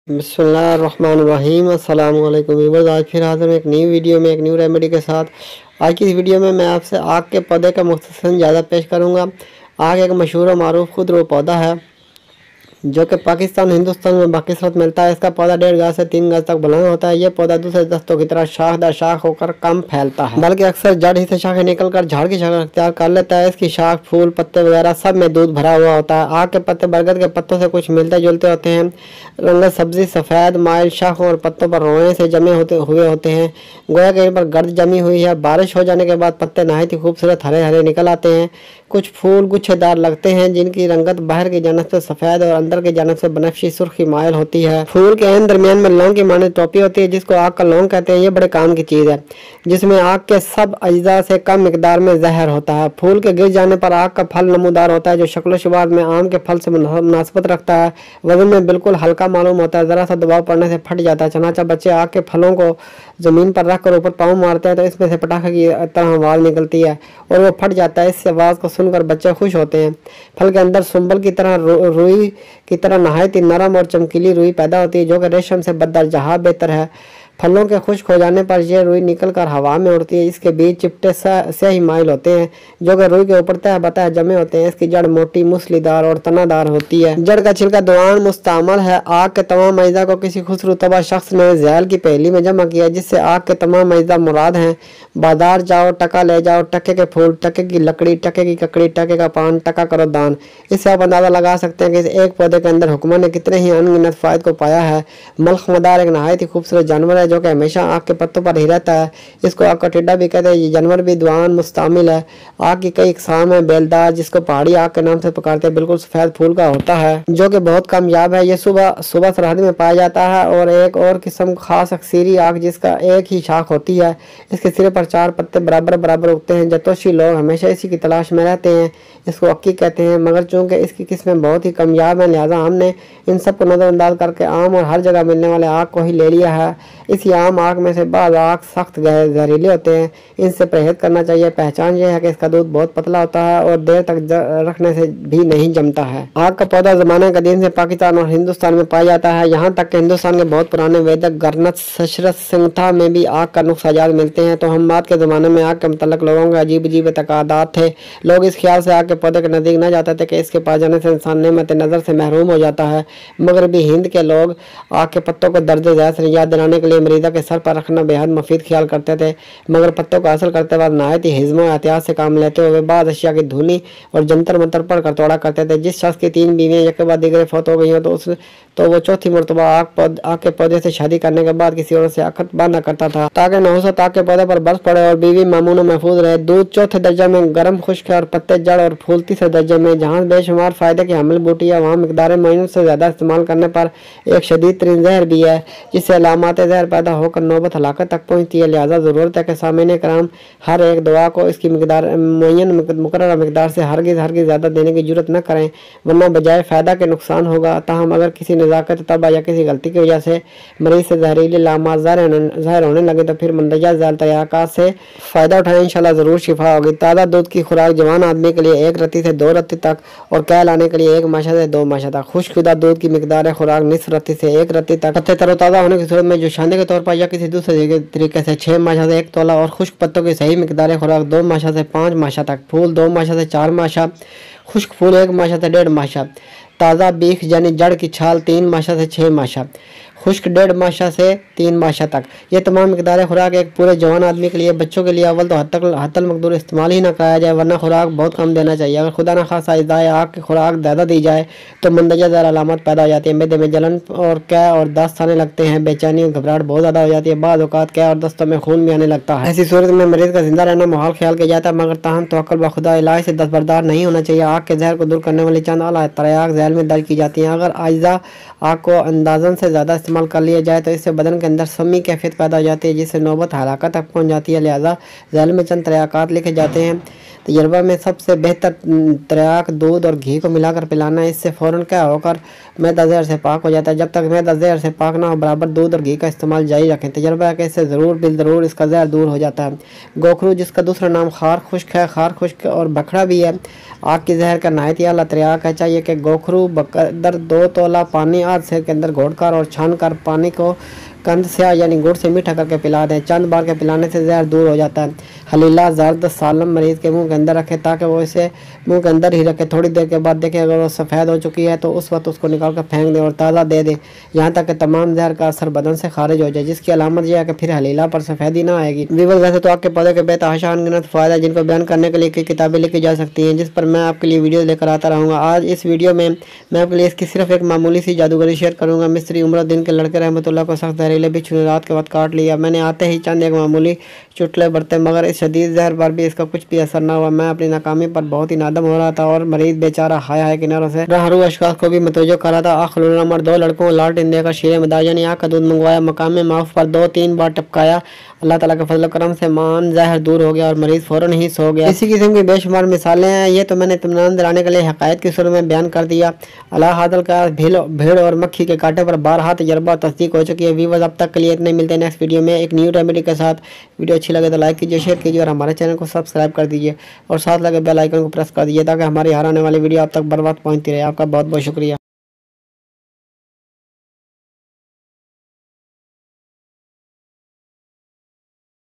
बिस्मिल्लाहिर्रहमानिर्रहीम। अस्सलाम वालेकुम व्यूअर्स, आज फिर हाजिर हूँ एक न्यू वीडियो में, एक न्यू रेमेडी के साथ। आज की इस वीडियो में मैं आपसे आग के पौधे का मुख्तसर ज़्यादा पेश करूँगा। आग एक मशहूर और मारूफ खुदरो पौधा है जो कि पाकिस्तान हिंदुस्तान में बाक़िसरत मिलता है। इसका पौधा 1.5 गज से 3 गज तक बुलंद होता है। ये पौधा दूसरे दस्तों की तरह शाखदार शाख होकर कम फैलता है, बल्कि अक्सर जड़ ही से शाखें निकलकर झाड़ की शक्ल अख्तियार कर लेता है। इसकी शाख, फूल, पत्ते वगैरह सब में दूध भरा हुआ होता है। आग के पत्ते बरगद के पत्तों से कुछ मिलते जुलते होते हैं। रंगत सब्जी सफ़ेद माइल, शाखों और पत्तों पर रोए से जमे हुए होते हैं, गोया के इन पर गर्द जमी हुई है। बारिश हो जाने के बाद पत्ते नहायत ही खूबसूरत हरे हरे निकल आते हैं। कुछ फूल गुच्छेदार लगते हैं जिनकी रंगत बाहर की जानब से सफ़ेद और अंदर की जानब से बनफशी सुर्खी मायल होती है। फूल के एंड दरमियान में लौंग की माने टोपी होती है जिसको आग का लौंग कहते हैं। ये बड़े काम की चीज़ है जिसमें आग के सब अज्जा से कम मिकदार में जहर होता है। फूल के गिर जाने पर आग का फल नमूदार होता है जो शक्ल शुबात में आम के फल से मुनासबत रखता है। वजन में बिल्कुल हल्का मालूम होता है, ज़रा सा दबाव पड़ने से फट जाता है। चनाचा बच्चे आग के फलों को ज़मीन पर रख कर ऊपर पाँव मारते हैं तो इसमें से पटाखे की तरह आवाज़ निकलती है और वो फट जाता है। इस आवाज़ को सुनकर बच्चे खुश होते हैं। फल के अंदर सुंबल की तरह रुई की तरह नहायत ही नरम और चमकीली रुई पैदा होती है जो कि रेशम से बददर्जा बेहतर है। फलों के खुश्क हो जाने पर यह रुई निकलकर हवा में उड़ती है। इसके बीज चिपटे से ही माइल होते हैं जो कि रुई के ऊपर तह बतह जमे होते हैं। इसकी जड़ मोटी, मूसलीदार और तनादार होती है। जड़ का छिलका दवान मुस्तअमल है। आग के तमाम अज्जा को किसी खुसरूतबा शख्स ने ज़ैल की पहेली में जमा किया जिससे आग के तमाम अज्जा मुराद हैं। बाजार जाओ, टका ले जाओ, टके के फूल, टके की लकड़ी, टके की ककड़ी, टके का पान, टका करो दान। इससे आप अंदाज़ा लगा सकते हैं कि इस एक पौधे के अंदर हुक्मा ने कितने ही अनगिनत फ़ायदे को पाया है। मल्ख मदार एक नहायत ही खूबसूरत जानवर है जो कि हमेशा आग के पत्तों पर ही रहता है। इसको आग का टिड्डा भी कहते हैं। ये जानवर भी दुआन मुस्तमिल है। आग की कई इकसाम है। बेलदार, जिसको पहाड़ी आग के नाम से पुकारते हैं, बिल्कुल सफ़ेद फूल का होता है जो कि बहुत कामयाब है। ये सुबह सरहद में पाया जाता है। और एक और किस्म खास अक्सीरी आग जिसका एक ही शाख होती है। इसके सिरे पर 4 पत्ते बराबर बराबर उगते हैं। जतोशी लोग हमेशा इसी की तलाश में रहते हैं। इसको अक्की कहते हैं, मगर चूँकि इसकी किस्में बहुत ही कामयाब हैं लिहाजा हमने इन सब को नज़रअंदाज करके आम और हर जगह मिलने वाले आग को ही ले लिया है। इसी आम आग में से बाज़ आग सख्त जहरीले होते हैं, इनसे परहेज करना चाहिए। पहचान यह है कि इसका दूध बहुत पतला होता है और देर तक रखने से भी नहीं जमता है। आग का पौधा ज़माने कदीम से पाकिस्तान और हिंदुस्तान में पाया जाता है। यहाँ तक कि हिंदुस्तान के बहुत पुराने वेदक गरनत सशरत सिंगथा में भी आग का नुस्खाजात मिलते हैं। तो हम बात के ज़माने में आग के मतलब लोगों के अजीब अजीब तकादात थे। लोग इस ख्याल से आग के पौधे के नज़दीक न जाते थे कि इसके पास जाने से इंसान नेमत नज़र से महरूम हो जाता है। मगरबी हिंद के लोग आग के पत्तों को दर्ज ज़ैद से निजात दिलाने के लिए मरीज़ा के सर पर रखना बेहद मुफीद ख्याल करते थे। मगर पत्तों का हासिल करते वक्त नहायत ही हिज़्म और एहतियात से काम लेते हुए बाद अशिया की धुनी और जंतर मंतर पर कर तोड़ा करते थे। जिस शख्स की 3 बीवियाँ एक के बाद दीगरे फौत हो गई हो तो वो चौथी मरतबा आग के पौधे से शादी करने के बाद किसी और से अकद बांधा करता था ताकि नहुसत आग के पौधे पर बर्फ पड़े और बीवी मामून महफूज रहे। दूध चौथे दर्जे में गर्म खुश्क है और पत्ते जड़ और फूल तीसरे दर्जे में। जहाँ बेशुमार फ़ायदे की हमल बूटी है वहाँ मिकदार मुअय्यन से ज़्यादा इस्तेमाल करने पर एक शदीद तरीन जहर भी है जिससे अलामात जहर पैदा होकर नौबत हलाकत तक पहुँचती है। लिहाजा ज़रूरत है कि सामईन कराम हर एक दवा को इसकी मिकदार मुअय्यन मुकर्रर मिकदार से हरगिज़ ज़्यादा देने की जरूरत न करें, वरना बजाय फ़ायदा के नुकसान होगा। ताहम अगर किसी नज़ाकत तबा या किसी गलती की वजह से मरीज से जहरीले लामात ज़ाहिर होने लगे तो फिर मंदजा ज़ैल तरीक़ात से फ़ायदा उठाएं, इंशाल्लाह ज़रूर शिफा होगी। ताज़ा दूध की खुराक जवान आदमी के लिए 1 रत्ती से 2 रत्ती तक और कै लाने के लिए 1 माशा से 2 माशा तक। खुश्कशुदा दूध की मिकदार खुराक निस्फ रत्ती से 1 रत्ती तक। पत्ते तरोताज़ा होने की सूरत में जोशांदे के तौर पर या किसी दूसरे तरीके से 6 माशा से 1 तोला और खुश्क पत्तों की सही मिकदार खुराक 2 माशा से 5 माशा तक। फूल 2 माशा से 4 माशा, खुश्क फूल 1 माशा से 1.5 माशा। ताज़ा बीख यानी जड़ की छाल 3 माशा से 6 माशा, खुश्क 1.5 माशा से 3 माशा तक। ये तमाम मिकदार खुराक एक पूरे जवान आदमी के लिए, बच्चों के लिए अव्वल तो हत्तल मकदूर इस्तेमाल ही ना कराया जाए वरना खुराक बहुत कम देना चाहिए। अगर खुदा न खासा इज़ाए आग की खुराक ज़्यादा दी जाए तो मंदजा ज़र अलामत पैदा हो जाती है। मैदे में जलन और कै और दस्त आने लगते हैं। बेचैनी और घबराहट बहुत ज़्यादा हो जाती है। बाज़ औक़ात कै और दस्तों में खून भी आने लगता है। ऐसी सूरत में मरीज़ का जिंदा रहना मुहाल ख्याल किया जाता है, मगर ताहम तवक्कुल व खुदा इलाज से दस्तबरदार नहीं होना चाहिए। आग के जहर को दूर करने वाली चंद आला तरायाक ज़ैल में दर्ज की जाती हैं। अगर अज्जा आग को अंदाज़न से ज़्यादा इस्तेमाल कर लिया जाए तो इससे बदन के अंदर समी कैफियत पैदा हो जाती है जिससे नौबत हलाकत तक पहुँच जाती है। लिहाजा ज़ैल में चंद तरीक़ात लिखे जाते हैं। तजर्बा में सबसे बेहतर तराक दूध और घी को मिलाकर पिलाना है। इससे फ़ौरन क्या होकर मैदा ज़हर से पाक हो जाता है। जब तक मैदा ज़हर से पाक ना हो बराबर दूध और घी का इस्तेमाल जारी रखें। तजर्बा है कि इससे ज़रूर बिल ज़रूर इसका ज़हर दूर हो जाता है। गोखरू, जिसका दूसरा नाम खार खुश्क है, खार खुश्क और बखड़ा भी है, आग की जहर का नहायत आला तराक है। चाहिए कि गोखरू बकदर 2 तोला पानी आध से के अंदर घोटकर और छानकर पानी को कंद स्याह यानी गुड़ से मीठा करके पिला दें। चंद बार के पिलाने से जहर दूर हो जाता है। हलीला जर्द सालम मरीज़ के मुंह के अंदर रखें ताकि वो इसे मुंह के अंदर ही रखे। थोड़ी देर के बाद देखें अगर वो सफ़ेद हो चुकी है तो उस वक्त उसको निकाल कर फेंक दें और ताज़ा दे दें, यहाँ तक कि तमाम जहर का असर बदन से खारिज हो जाए, जिसकी अलामत यह है कि फिर हलीला पर सफ़ेदी ना आएगी। व्यूअर्स, वैसे तो आपके पौधे के बेतहाशा अनगिनत फ़ायदा जिनको बयान करने के लिए कई किताबें लिखी जा सकती हैं, जिस पर मैं आपके लिए वीडियो लेकर आता रहूँगा। आज इस वीडियो में मैं आपके लिए इसकी सिर्फ एक मामूली सी जादूगरी शेयर करूँगा। मिस्त्री उमरुद्दीन के लड़के रहमतुल्लाह को सख्त जहरीले बिच्छू ने रात के वक्त काट लिया। मैंने आते ही चंद एक मामूली चुटले बरते, मगर इस शदीद जहर पर भी इसका कुछ भी असर न हुआ। मैं अपनी नाकामी पर बहुत ही नादम हो रहा था और मरीज बेचारा हाय हाय किनारों से राहरू अशखास को भी मतवज्जो कर रहा था। आखिर नंबर 2 लड़कों को लालटेन देकर शीरे मदार यानी आग का दूध मंगवाया। मकाम माफ पर 2-3 बार टपकाया। अल्लाह ताला के फजल करम से मान जहर दूर हो गया और मरीज फौरन ही सो गया। इसी किस्म की बेशुमार मिसालें हैं। ये तो मैंने इत्मीनान दिलाने के लिए हकायत की सूरत में बयान कर दिया। अल्लाह हादल का भीड़ और मक्खी के कांटे पर बारहा तजर्बा तस्दीक हो चुकी है। व्यूअर्स, अब तक के लिए इतने, मिलते हैं नेक्स्ट वीडियो में एक न्यू रेमेडी के साथ। वीडियो अच्छी लगे तो लाइक कीजिए, शेयर कीजिए और हमारे चैनल को सब्सक्राइब कर दीजिए और साथ लगे बेल आइकन को प्रेस कर दीजिए ताकि हमारी हर आने वाली वीडियो आप तक बर वक्त पहुँचती रहे। आपका बहुत बहुत शुक्रिया।